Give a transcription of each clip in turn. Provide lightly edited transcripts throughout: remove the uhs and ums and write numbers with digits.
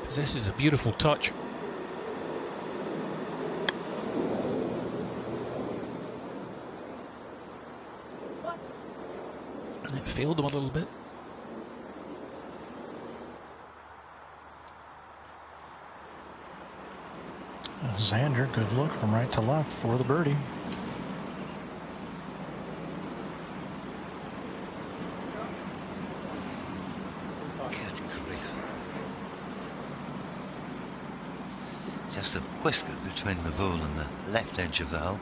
Possesses a beautiful touch. And it failed him a little bit. Xander, good look from right to left for the birdie. Just a whisker between the ball and the left edge of the hole.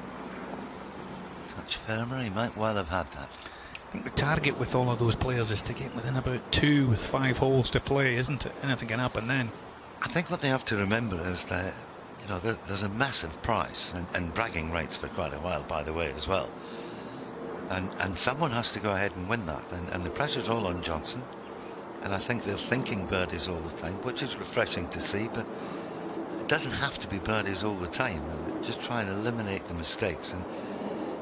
Touch firmer, he might well have had that. I think the target with all of those players is to get within about 2 with 5 holes to play, isn't it? Anything can happen then. I think what they have to remember is that, you know, there's a massive prize and bragging rights for quite a while, by the way, as well. And someone has to go ahead and win that. And the pressure's all on Johnson. And I think they're thinking birdies all the time, which is refreshing to see, but it doesn't have to be birdies all the time. Just try and eliminate the mistakes. And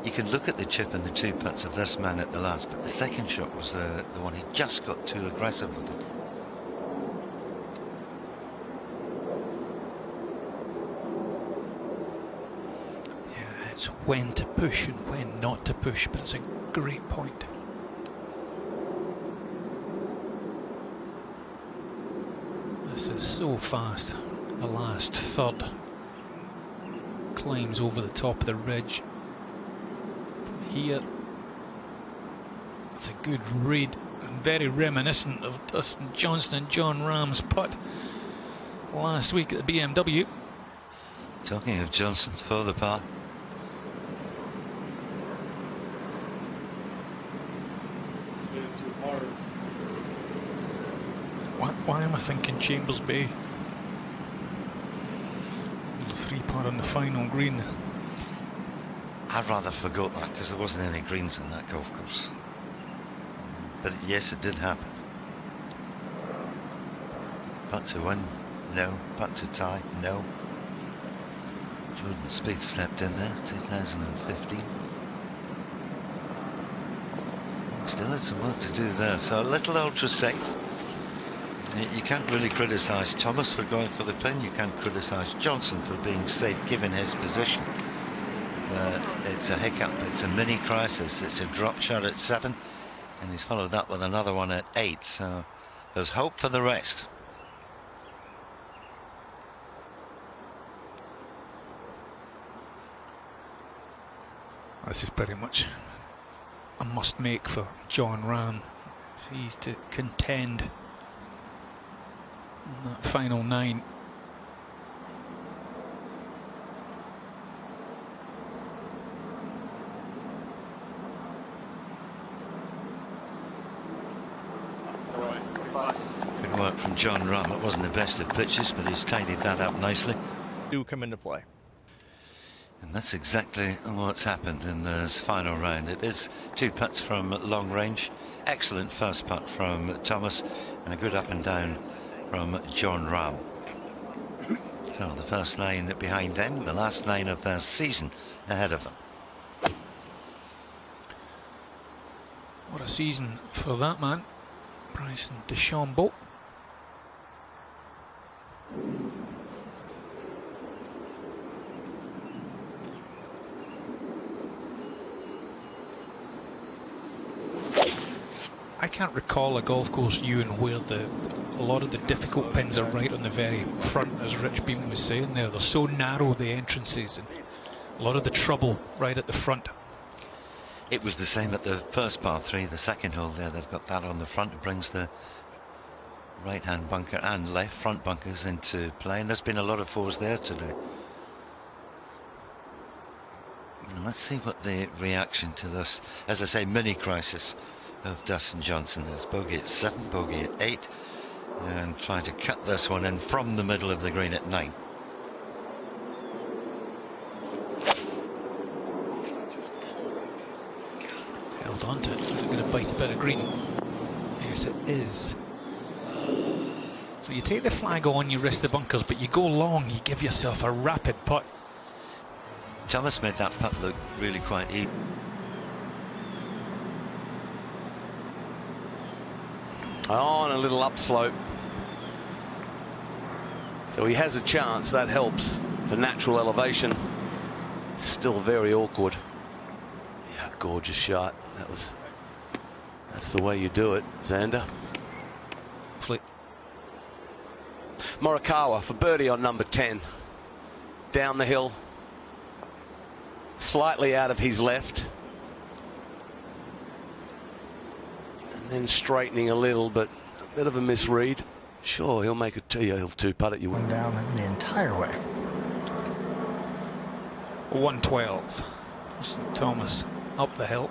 you can look at the chip and the 2 putts of this man at the last, but the second shot was the one. He just got too aggressive with it. Yeah, it's when to push and when not to push, but it's a great point. This is so fast. The last third climbs over the top of the ridge. From here, it's a good read and very reminiscent of Dustin Johnson and Jon Rahm's putt last week at the BMW. Talking of Johnson for the par. Why am I thinking Chambers Bay? 3-putt on the final green. I'd rather forgot that because there wasn't any greens in that golf course. But yes, it did happen. Putt to win, no. Putt to tie, no. Jordan Spieth stepped in there, 2015. Still had some work to do there, so a little ultra safe. You can't really criticise Thomas for going for the pin. You can't criticise Johnson for being safe given his position. It's a hiccup, it's a mini crisis, it's a drop shot at 7, and he's followed that with another one at 8, so there's hope for the rest. This is pretty much a must make for Jon Rahm if he's to contend in that final 9. Good work from Jon Rahm. It wasn't the best of pitches, but he's tidied that up nicely. Do come into play. And that's exactly what's happened in this final round. It is 2 putts from long range. Excellent first putt from Thomas, and a good up and down from Jon Rahm. So the first 9 behind them, the last 9 of their season ahead of them. What a season for that man, Bryson DeChambeau. I can't recall a golf course, Ewan, where a lot of the difficult pins are right on the very front, as Rich Beam was saying there. They're so narrow, the entrances, and a lot of the trouble right at the front. It was the same at the first par 3, the second hole there. They've got that on the front. It brings the right-hand bunker and left front bunkers into play, and there's been a lot of 4s there today. And let's see what the reaction to this, as I say, mini crisis of Dustin Johnson is. Bogey at 7, bogey at 8, and trying to cut this one in from the middle of the green at 9. Held on to it. Is it going to bite a bit of green? Yes, it is. So you take the flag on, you risk the bunkers, but you go long, you give yourself a rapid putt. Thomas made that putt look really quite easy. On a little upslope. So he has a chance. That helps for natural elevation. Still very awkward. Yeah, gorgeous shot. That's the way you do it, Xander. Flick. Morikawa for birdie on number 10. Down the hill. Slightly out of his left. And then straightening a little, but a bit of a misread. Sure, he'll make a he'll two-putt it. You Went down the entire way. 112. St. Thomas up the hill.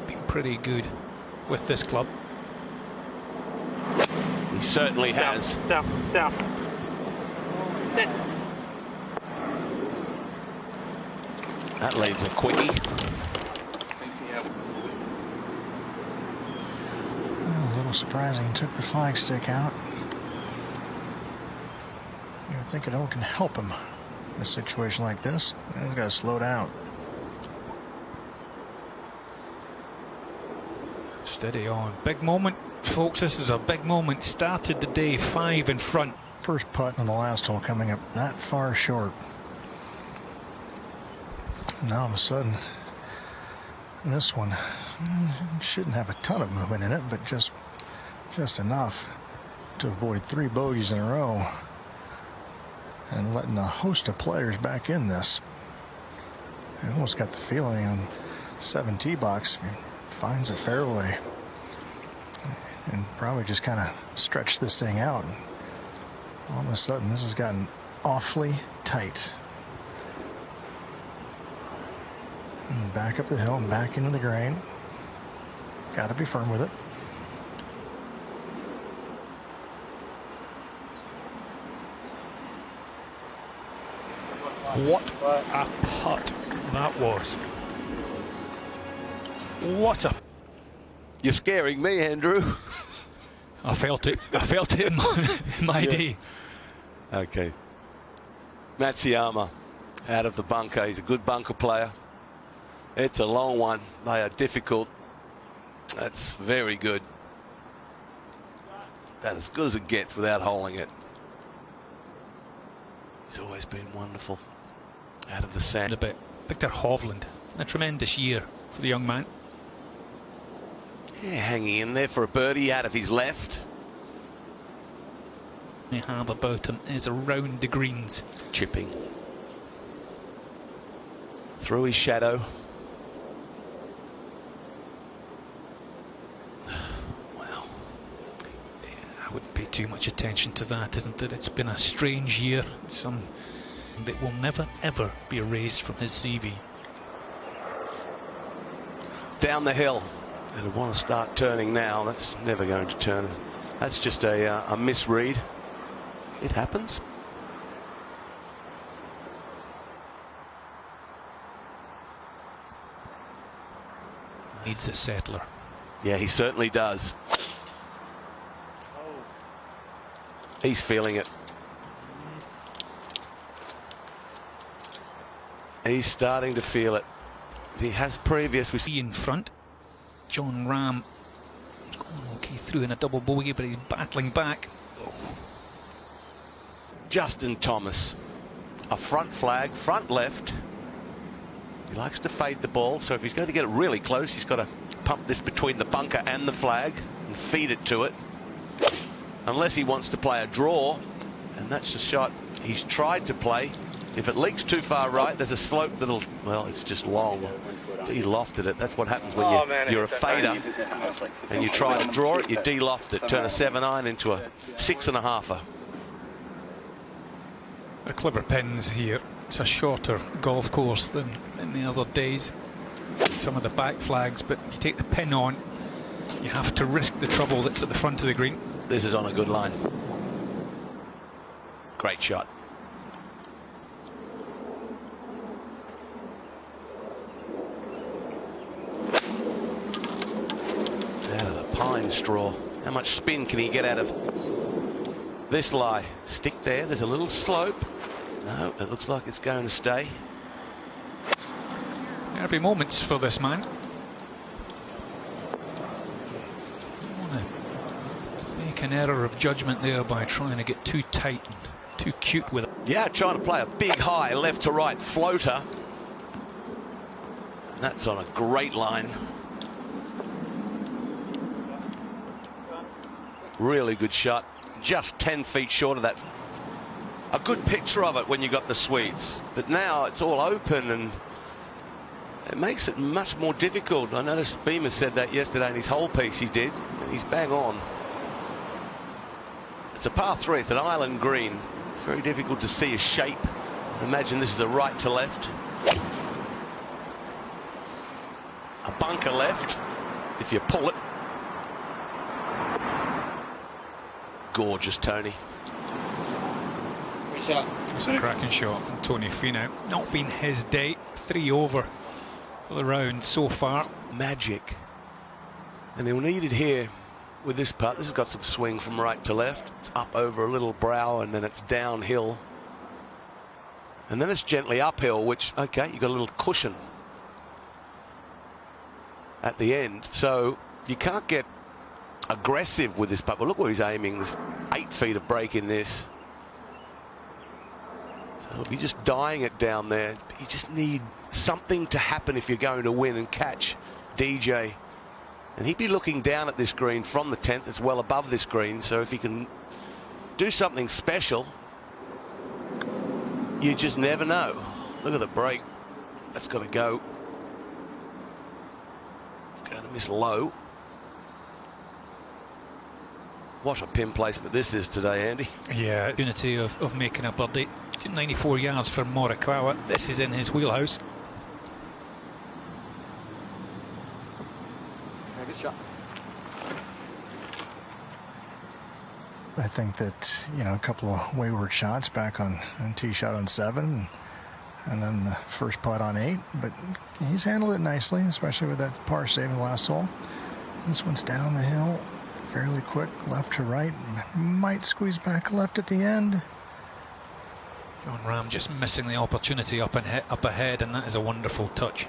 Been pretty good with this club. He certainly has. Down. Sit. That leaves a quickie. A little surprising. Took the flag stick out. You would think it all can help him in a situation like this. He's got to slow down. Steady on. Big moment, folks. This is a big moment. Started the day 5 in front. First putt on the last hole coming up that far short. Now all of a sudden, this one shouldn't have a ton of movement in it, but just enough to avoid 3 bogeys in a row and letting a host of players back in this. I almost got the feeling on 7 tee box finds a fairway and probably just kind of stretched this thing out. And all of a sudden, this has gotten awfully tight. And back up the hill and back into the grain. Got to be firm with it. What a putt that was. What a... You're scaring me, Andrew. I felt it. I felt it in my day. Okay. Matsuyama out of the bunker. He's a good bunker player. It's a long one. They are difficult. That's very good. That's as good as it gets without holding it. He's always been wonderful. Out of the sand. A bit. Victor Hovland. A tremendous year for the young man. Yeah, hanging in there for a birdie out of his left. They have about him is around the greens. Chipping. Through his shadow. Well, I wouldn't pay too much attention to that, isn't it? It's been a strange year. Some that will never ever be erased from his CV. Down the hill. And I want to start turning now. That's never going to turn. That's just a misread. It happens. Needs a settler. Yeah, he certainly does. He's feeling it. He's starting to feel it. He has previous. We see in front. Jon Rahm going okay through in a double bogey, but he's battling back. Justin Thomas, a front flag, front left. He likes to fade the ball, so if he's going to get it really close, he's got to pump this between the bunker and the flag and feed it to it. Unless he wants to play a draw, and that's the shot he's tried to play. If it leaks too far right, there's a slope that'll, well, it's just long. He lofted it. That's what happens when you're a fader and you try to draw it, you de-loft it, turn a 7-iron into a 6.5er. They're clever pins here. It's a shorter golf course than in the other days. Some of the back flags, but you take the pin on, you have to risk the trouble that's at the front of the green. This is on a good line. Great shot. Out of the pine straw. How much spin can he get out of this lie? Stick there. There's a little slope. No, it looks like it's going to stay. There'll be moments for this man. Don't want to make an error of judgment there by trying to get too tight and Too cute with it. Yeah, trying to play a big high left to right floater. That's on a great line. Really good shot. Just 10 feet short of that. A good picture of it when you got the sweets. But now it's all open and it makes it much more difficult. I noticed Beamer said that yesterday in his whole piece he did. And he's bang on. It's a par 3. It's an island green. It's very difficult to see a shape. Imagine this is a right to left. A bunker left, if you pull it. Gorgeous, Tony. It's a cracking shot from Tony Finau. Not been his day. 3 over for the round so far. Magic. And he'll need it here with this putt. This has got some swing from right to left. It's up over a little brow and then it's downhill. And then it's gently uphill, which, okay, you've got a little cushion at the end. So you can't get aggressive with this putt. But look where he's aiming. There's 8 feet of break in this. So he'll be just dying it down there. You just need something to happen if you're going to win and catch DJ. And he'd be looking down at this green from the 10th. It's well above this green. So if he can do something special, you just never know. Look at the break. That's got to go. Going to miss low. What a pin placement this is today, Andy. Yeah, opportunity of making a birdie. 94 yards for Morikawa. This is in his wheelhouse. Good shot. I think that, you know, a couple of wayward shots back on tee shot on 7 and then the first putt on 8, but he's handled it nicely, especially with that par save in the last hole. This one's down the hill, fairly quick, left to right, might squeeze back left at the end. Jon Rahm just missing the opportunity up ahead, and that is a wonderful touch.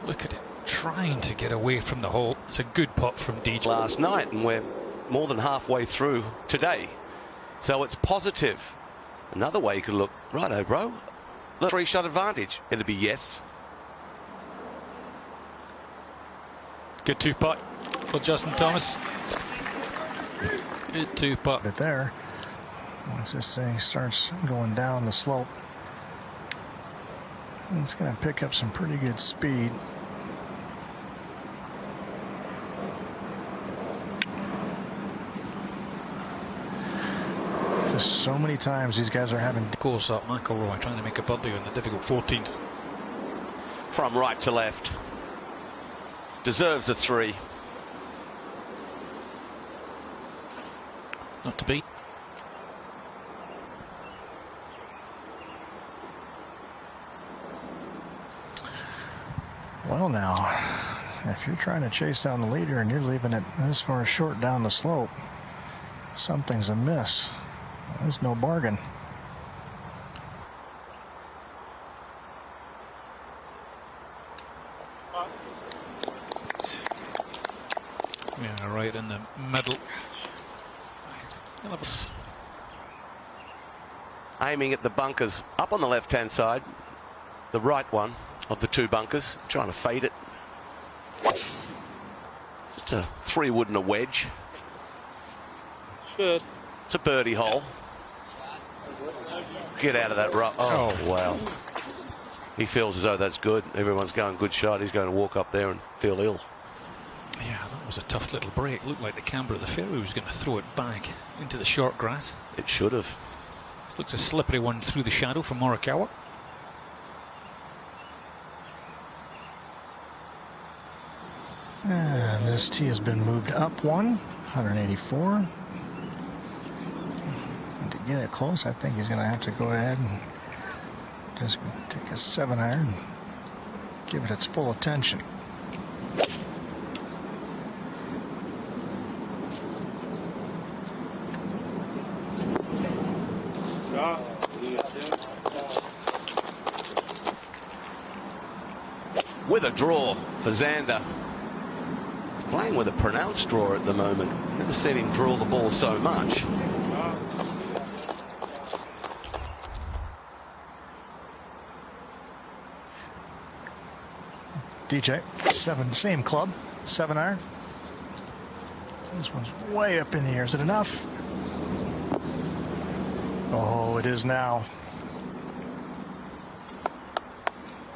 Look at it, trying to get away from the hole. It's a good putt from DJ. Last night, and we're more than halfway through today. So it's positive. Another way you could look, righto, bro. Look, 3-shot advantage. It'll be yes. Good 2-putt for Justin Thomas. Good 2-putt. But there, once this thing starts going down the slope, it's going to pick up some pretty good speed. Just so many times these guys are having course up. McIlroy trying to make a birdie on the difficult 14th. From right to left. Deserves a 3. Not to beat. Well, now, if you're trying to chase down the leader and you're leaving it this far short down the slope, something's amiss. There's no bargain. Yeah, right in the middle. Aiming at the bunkers up on the left-hand side. The right one of the 2 bunkers. Trying to fade it. Just a 3-wood and a wedge. Good. It's a birdie hole. Get out of that rough. Oh, wow. He feels as though that's good. Everyone's going good shot. He's going to walk up there and feel ill. Yeah, that was a tough little break. Looked like the camber of the fairway was going to throw it back into the short grass. It should have. This looks a slippery one through the shadow for Morikawa. And this tee has been moved up 184. And to get it close, I think he's going to have to go ahead and just take a 7-iron and give it its full attention. With a draw for Xander. Playing with a pronounced draw at the moment. Never seen him draw the ball so much. DJ, same club, 7-iron. This one's way up in the air. Is it enough? Oh, it is now.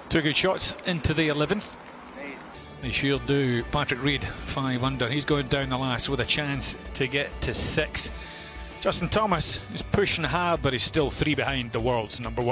2 good shots into the 11th. They sure do. Patrick Reed, 5 under. He's going down the last with a chance to get to 6. Justin Thomas is pushing hard, but he's still 3 behind the world's #1.